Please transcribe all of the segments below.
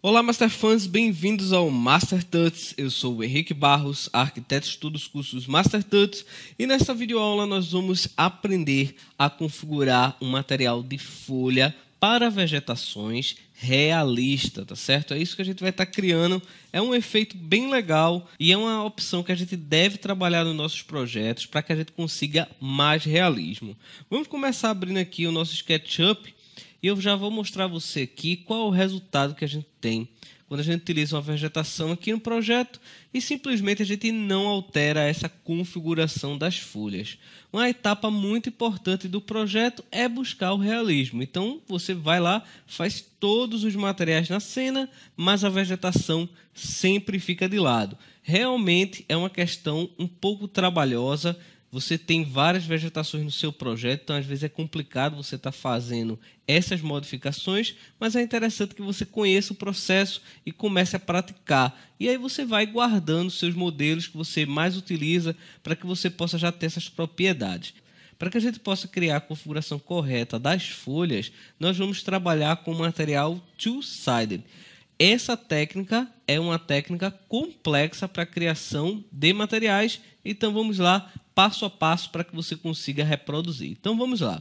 Olá, Masterfãs, bem-vindos ao Master Tuts. Eu sou o Henrique Barros, arquiteto de estudos cursos Master Tuts, e nesta videoaula nós vamos aprender a configurar um material de folha para vegetações realista, tá certo? É isso que a gente vai estar criando. É um efeito bem legal e é uma opção que a gente deve trabalhar nos nossos projetos para que a gente consiga mais realismo. Vamos começar abrindo aqui o nosso SketchUp. E eu já vou mostrar a você aqui qual é o resultado que a gente tem quando a gente utiliza uma vegetação aqui no projeto e simplesmente a gente não altera essa configuração das folhas. Uma etapa muito importante do projeto é buscar o realismo. Então você vai lá, faz todos os materiais na cena, mas a vegetação sempre fica de lado. Realmente é uma questão um pouco trabalhosa. Você tem várias vegetações no seu projeto, então às vezes é complicado você estar fazendo essas modificações, mas é interessante que você conheça o processo e comece a praticar. E aí você vai guardando seus modelos que você mais utiliza para que você possa já ter essas propriedades. Para que a gente possa criar a configuração correta das folhas, nós vamos trabalhar com o material two-sided. Essa técnica é uma técnica complexa para a criação de materiais, então vamos lá, passo a passo, para que você consiga reproduzir. Então vamos lá.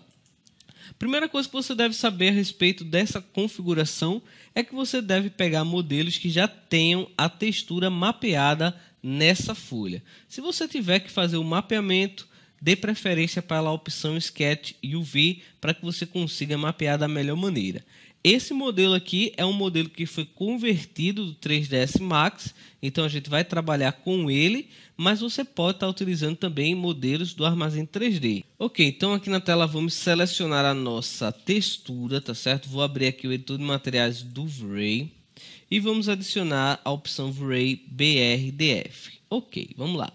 Primeira coisa que você deve saber a respeito dessa configuração é que você deve pegar modelos que já tenham a textura mapeada nessa folha. Se você tiver que fazer o mapeamento, dê preferência para a opção Sketch UV para que você consiga mapear da melhor maneira. Esse modelo aqui é um modelo que foi convertido do 3ds Max, então a gente vai trabalhar com ele, mas você pode estar utilizando também modelos do Armazém 3D. Ok, então aqui na tela vamos selecionar a nossa textura, tá certo? Vou abrir aqui o editor de materiais do V-Ray e vamos adicionar a opção V-Ray BRDF. Ok, vamos lá.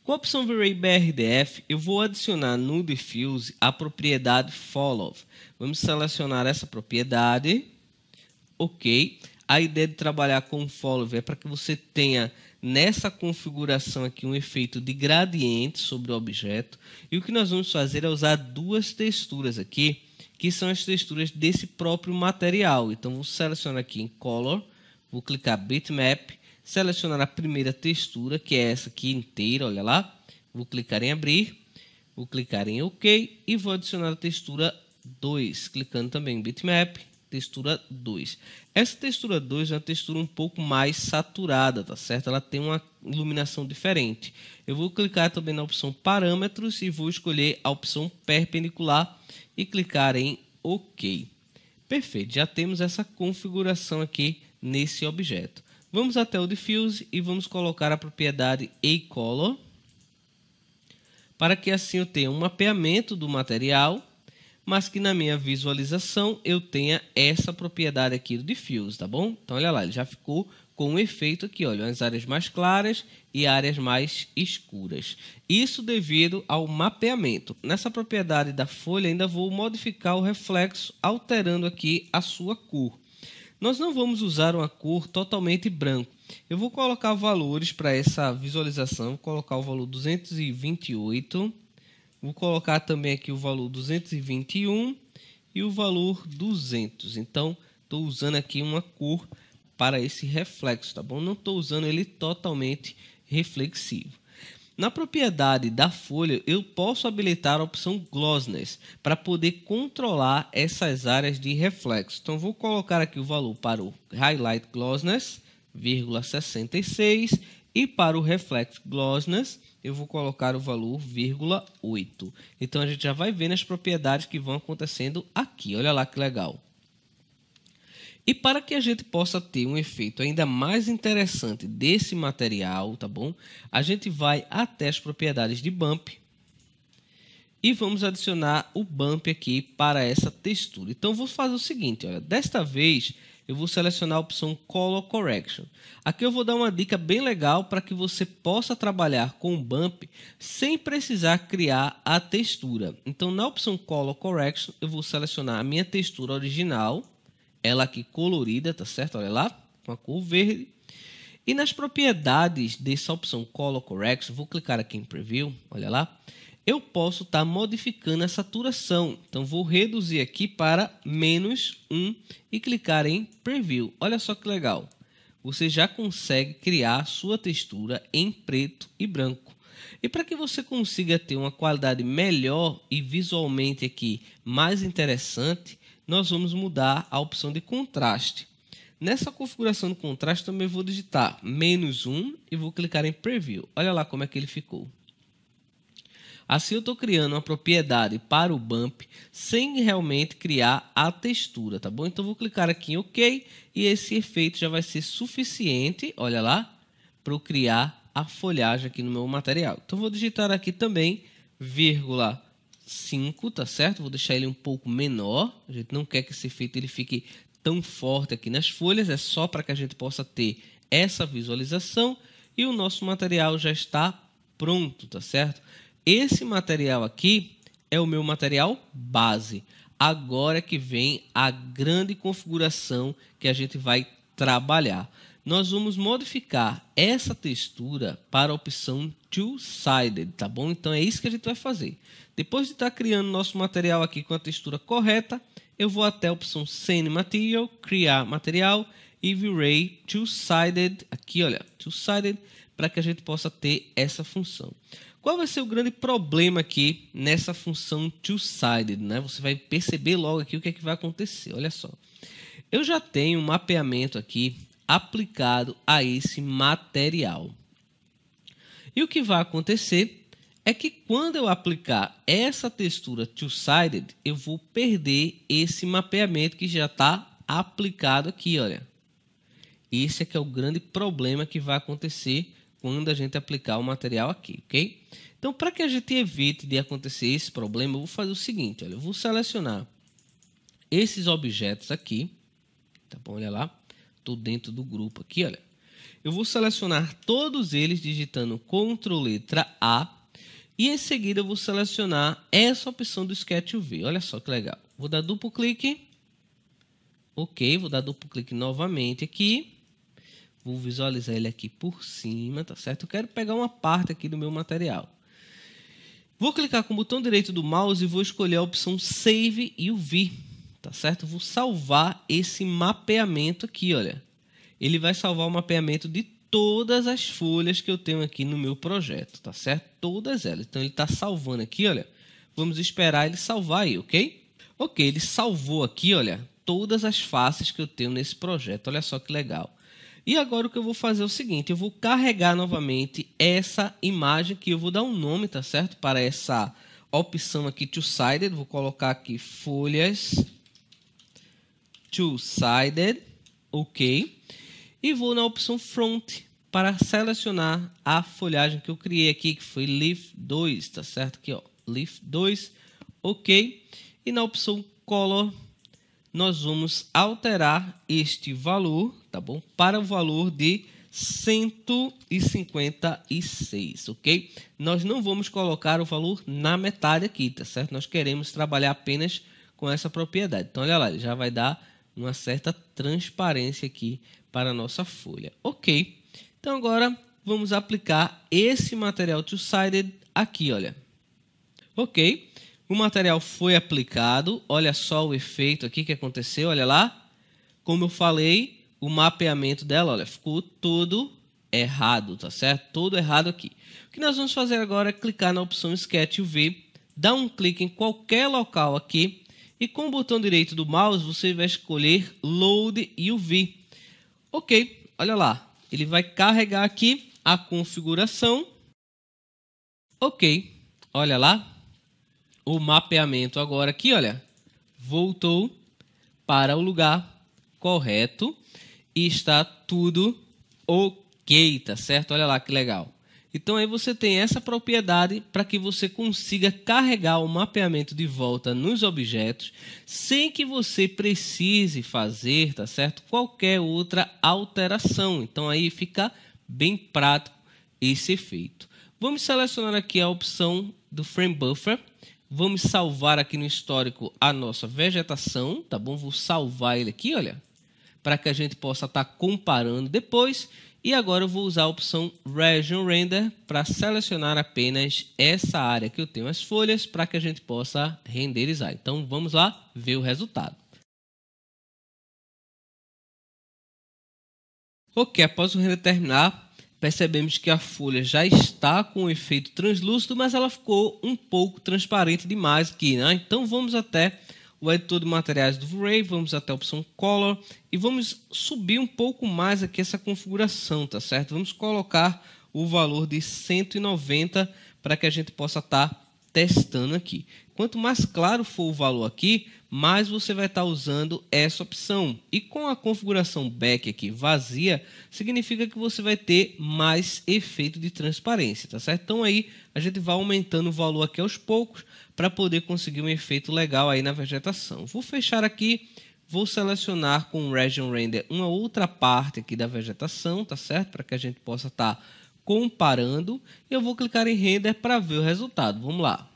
Com a opção V-Ray BRDF, eu vou adicionar no Diffuse a propriedade Follow. Vamos selecionar essa propriedade. Ok. A ideia de trabalhar com o Follow é para que você tenha nessa configuração aqui um efeito de gradiente sobre o objeto. E o que nós vamos fazer é usar duas texturas aqui, que são as texturas desse próprio material. Então, vou selecionar aqui em Color, vou clicar Bitmap, selecionar a primeira textura, que é essa aqui inteira, olha lá. Vou clicar em abrir, vou clicar em OK e vou adicionar a textura 2, clicando também em Bitmap, textura 2. Essa textura 2 é uma textura um pouco mais saturada, tá certo? Ela tem uma iluminação diferente. Eu vou clicar também na opção Parâmetros e vou escolher a opção Perpendicular e clicar em OK. Perfeito, já temos essa configuração aqui nesse objeto. Vamos até o Diffuse e vamos colocar a propriedade A-Color, para que assim eu tenha um mapeamento do material, mas que na minha visualização eu tenha essa propriedade aqui do Diffuse, tá bom? Então olha lá, ele já ficou com um efeito aqui, olha, as áreas mais claras e áreas mais escuras. Isso devido ao mapeamento. Nessa propriedade da folha ainda vou modificar o reflexo, alterando aqui a sua cor. Nós não vamos usar uma cor totalmente branco. Eu vou colocar valores para essa visualização. Vou colocar o valor 228. Vou colocar também aqui o valor 221 e o valor 200. Então, estou usando aqui uma cor para esse reflexo, tá bom? Não estou usando ele totalmente reflexivo. Na propriedade da folha, eu posso habilitar a opção Glossiness para poder controlar essas áreas de reflexo. Então, vou colocar aqui o valor para o Highlight Glossiness, 0,66, e para o Reflect Glossiness, eu vou colocar o valor 0,8. Então, a gente já vai vendo as propriedades que vão acontecendo aqui. Olha lá que legal. E para que a gente possa ter um efeito ainda mais interessante desse material, tá bom? A gente vai até as propriedades de Bump e vamos adicionar o Bump aqui para essa textura. Então, vou fazer o seguinte, olha, desta vez eu vou selecionar a opção Color Correction. Aqui eu vou dar uma dica bem legal para que você possa trabalhar com o Bump sem precisar criar a textura. Então, na opção Color Correction, eu vou selecionar a minha textura original, ela aqui colorida, tá certo? Olha lá, com a cor verde. E nas propriedades dessa opção Color Correction, vou clicar aqui em Preview, olha lá. eu posso estar modificando a saturação. Então, vou reduzir aqui para -1 e clicar em Preview. Olha só que legal. Você já consegue criar a sua textura em preto e branco. E para que você consiga ter uma qualidade melhor e visualmente aqui mais interessante, nós vamos mudar a opção de contraste. Nessa configuração de contraste também vou digitar -1 e vou clicar em Preview. Olha lá como é que ele ficou. Assim eu estou criando uma propriedade para o bump sem realmente criar a textura, tá bom? Então vou clicar aqui em OK e esse efeito já vai ser suficiente, olha lá, para eu criar a folhagem aqui no meu material. Então vou digitar aqui também 0,5, tá certo? Vou deixar ele um pouco menor, a gente não quer que esse efeito ele fique tão forte aqui nas folhas, é só para que a gente possa ter essa visualização e o nosso material já está pronto, tá certo? Esse material aqui é o meu material base. Agora que vem a grande configuração que a gente vai trabalhar. Nós vamos modificar essa textura para a opção Two-Sided, tá bom? Então é isso que a gente vai fazer. Depois de estar criando nosso material aqui com a textura correta, eu vou até a opção Send Material, criar material e virei Two-Sided, aqui olha, Two-Sided, para que a gente possa ter essa função. Qual vai ser o grande problema aqui nessa função Two-Sided, né? Você vai perceber logo aqui o que é que vai acontecer. Olha só. Eu já tenho um mapeamento aqui aplicado a esse material. E o que vai acontecer é que quando eu aplicar essa textura Two-Sided, eu vou perder esse mapeamento que já está aplicado aqui, olha. Esse é que é o grande problema que vai acontecer quando a gente aplicar o material aqui, ok? Então, para que a gente evite de acontecer esse problema, eu vou fazer o seguinte, olha, eu vou selecionar esses objetos aqui, tá bom? Olha lá, estou dentro do grupo aqui, olha. Eu vou selecionar todos eles digitando Ctrl letra A e em seguida eu vou selecionar essa opção do Sketch UV. Olha só que legal. Vou dar duplo clique, ok, vou dar duplo clique novamente aqui. Vou visualizar ele aqui por cima, tá certo? Eu quero pegar uma parte aqui do meu material. Vou clicar com o botão direito do mouse e vou escolher a opção Save UV, tá certo? Vou salvar esse mapeamento aqui, olha. Ele vai salvar o mapeamento de todas as folhas que eu tenho aqui no meu projeto, tá certo? Todas elas. Então, ele está salvando aqui, olha. Vamos esperar ele salvar aí, ok? Ok, ele salvou aqui, olha, todas as faces que eu tenho nesse projeto. Olha só que legal. E agora o que eu vou fazer é o seguinte, eu vou carregar novamente essa imagem que eu vou dar um nome, tá certo? Para essa opção aqui, Two-Sided, vou colocar aqui folhas Two-Sided, ok? E vou na opção Front para selecionar a folhagem que eu criei aqui, que foi Leaf 2, tá certo? Aqui, ó, Leaf 2, ok? E na opção Color, nós vamos alterar este valor, tá bom? Para o valor de 156, ok? Nós não vamos colocar o valor na metade aqui, tá certo? Nós queremos trabalhar apenas com essa propriedade. Então, olha lá, ele já vai dar uma certa transparência aqui para a nossa folha. Ok. Então, agora vamos aplicar esse material Two-Sided aqui, olha. Ok. O material foi aplicado, olha só o efeito aqui que aconteceu, olha lá. Como eu falei, o mapeamento dela, olha, ficou todo errado, tá certo? Todo errado aqui. O que nós vamos fazer agora é clicar na opção Sketch UV, dar um clique em qualquer local aqui e com o botão direito do mouse você vai escolher Load UV. Ok, olha lá, ele vai carregar aqui a configuração. Ok, olha lá. O mapeamento agora aqui, olha, voltou para o lugar correto e está tudo ok, tá certo? Olha lá que legal. Então aí você tem essa propriedade para que você consiga carregar o mapeamento de volta nos objetos sem que você precise fazer, tá certo? Qualquer outra alteração. Então aí fica bem prático esse efeito. Vamos selecionar aqui a opção do Frame Buffer. Vamos salvar aqui no histórico a nossa vegetação, tá bom? Vou salvar ele aqui, olha, para que a gente possa estar comparando depois. E agora eu vou usar a opção Region Render para selecionar apenas essa área que eu tenho as folhas para que a gente possa renderizar. Então vamos lá ver o resultado. Ok, após o render terminar, percebemos que a folha já está com o efeito translúcido, mas ela ficou um pouco transparente demais aqui, né? Então vamos até o editor de materiais do V-Ray, vamos até a opção Color e vamos subir um pouco mais aqui essa configuração, tá certo? Vamos colocar o valor de 190 para que a gente possa estar testando aqui. Quanto mais claro for o valor aqui, mais você vai estar usando essa opção. E com a configuração back aqui vazia, significa que você vai ter mais efeito de transparência, tá certo? Então aí a gente vai aumentando o valor aqui aos poucos para poder conseguir um efeito legal aí na vegetação. Vou fechar aqui, vou selecionar com o Region Render uma outra parte aqui da vegetação, tá certo? Para que a gente possa estar comparando. E eu vou clicar em Render para ver o resultado. Vamos lá.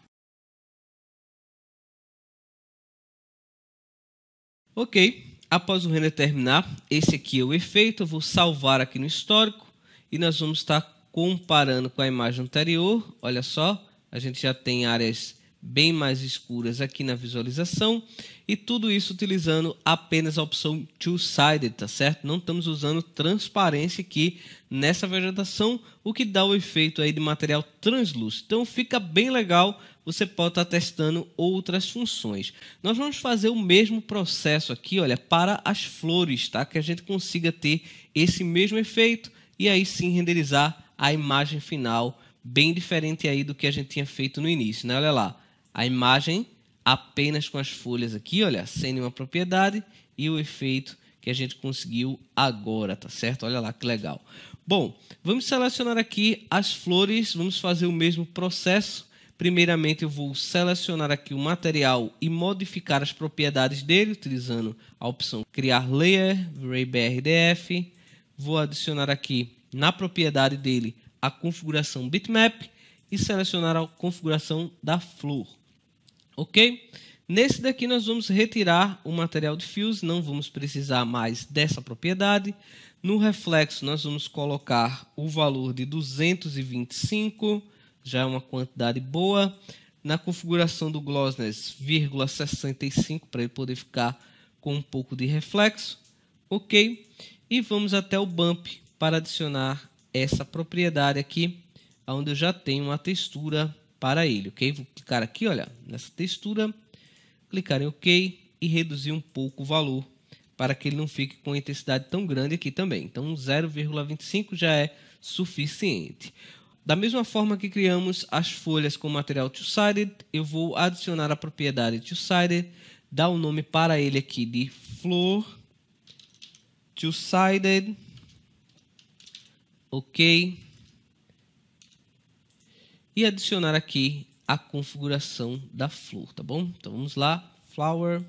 Ok, após o render terminar, esse aqui é o efeito. Eu vou salvar aqui no histórico e nós vamos estar comparando com a imagem anterior. Olha só, a gente já tem áreas bem mais escuras aqui na visualização e tudo isso utilizando apenas a opção Two-Sided, tá certo? Não estamos usando transparência aqui nessa vegetação, o que dá o efeito aí de material translúcido. Então fica bem legal, você pode estar testando outras funções. Nós vamos fazer o mesmo processo aqui, olha, para as flores, tá? Que a gente consiga ter esse mesmo efeito e aí sim renderizar a imagem final bem diferente aí do que a gente tinha feito no início, né? Olha lá. A imagem apenas com as folhas aqui, olha, sem nenhuma propriedade e o efeito que a gente conseguiu agora, tá certo? Olha lá que legal. Bom, vamos selecionar aqui as flores, vamos fazer o mesmo processo. Primeiramente eu vou selecionar aqui o material e modificar as propriedades dele, utilizando a opção Criar Layer, V-Ray BRDF. Vou adicionar aqui na propriedade dele a configuração Bitmap e selecionar a configuração da flor. Ok? Nesse daqui nós vamos retirar o material diffuse, não vamos precisar mais dessa propriedade. No reflexo nós vamos colocar o valor de 225, já é uma quantidade boa. Na configuração do Glossiness, 0,65 para ele poder ficar com um pouco de reflexo. Ok? E vamos até o Bump para adicionar essa propriedade aqui, onde eu já tenho uma textura para ele, ok? Vou clicar aqui, olha, nessa textura, clicar em OK e reduzir um pouco o valor para que ele não fique com intensidade tão grande aqui também. Então 0,25 já é suficiente. Da mesma forma que criamos as folhas com material Two-Sided, eu vou adicionar a propriedade Two-Sided, dar o nome para ele aqui de Flor Two-Sided, ok? E adicionar aqui a configuração da flor, tá bom? Então vamos lá, Flower,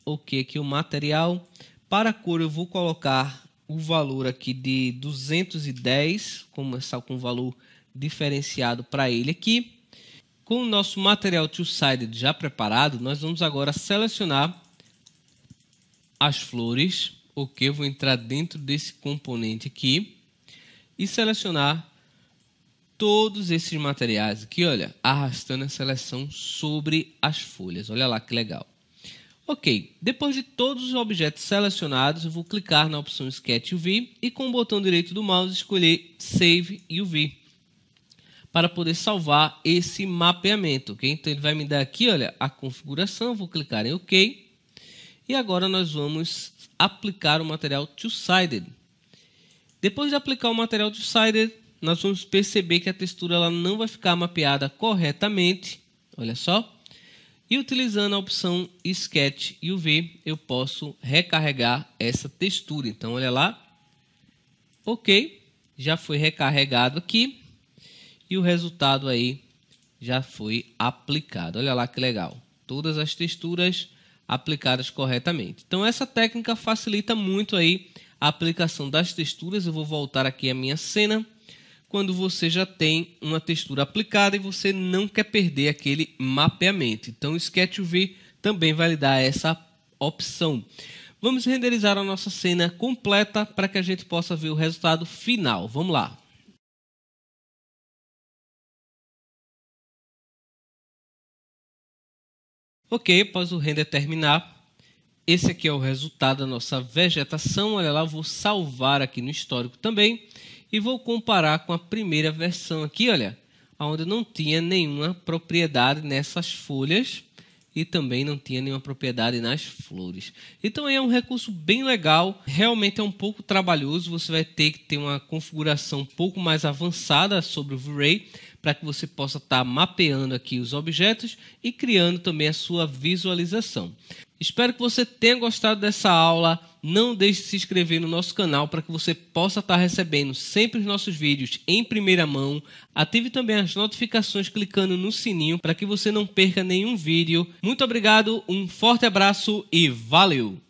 ok, aqui o material. Para a cor eu vou colocar o valor aqui de 210, começar com um valor diferenciado para ele aqui. Com o nosso material Two-Sided já preparado, nós vamos agora selecionar as flores, ok? Eu vou entrar dentro desse componente aqui e selecionar todos esses materiais aqui, olha, arrastando a seleção sobre as folhas. Olha lá que legal. Ok, depois de todos os objetos selecionados, eu vou clicar na opção Sketch UV e com o botão direito do mouse escolher Save UV para poder salvar esse mapeamento, ok? Então ele vai me dar aqui, olha, a configuração, eu vou clicar em OK e agora nós vamos aplicar o material Two-Sided. Depois de aplicar o material Two-Sided, nós vamos perceber que a textura ela não vai ficar mapeada corretamente, olha só. E utilizando a opção Sketch UV, eu posso recarregar essa textura. Então, olha lá. Ok, já foi recarregado aqui. E o resultado aí já foi aplicado. Olha lá que legal. Todas as texturas aplicadas corretamente. Então, essa técnica facilita muito aí a aplicação das texturas. Eu vou voltar aqui à minha cena. Quando você já tem uma textura aplicada e você não quer perder aquele mapeamento. Então o Sketch UV também vai lhe dar essa opção. Vamos renderizar a nossa cena completa para que a gente possa ver o resultado final. Vamos lá. Ok, após o render terminar, esse aqui é o resultado da nossa vegetação. Olha lá, eu vou salvar aqui no histórico também e vou comparar com a primeira versão aqui, olha, onde não tinha nenhuma propriedade nessas folhas e também não tinha nenhuma propriedade nas flores. Então aí é um recurso bem legal, realmente é um pouco trabalhoso, você vai ter que ter uma configuração um pouco mais avançada sobre o V-Ray para que você possa estar mapeando aqui os objetos e criando também a sua visualização. Espero que você tenha gostado dessa aula. Não deixe de se inscrever no nosso canal para que você possa estar recebendo sempre os nossos vídeos em primeira mão. Ative também as notificações clicando no sininho para que você não perca nenhum vídeo. Muito obrigado, um forte abraço e valeu!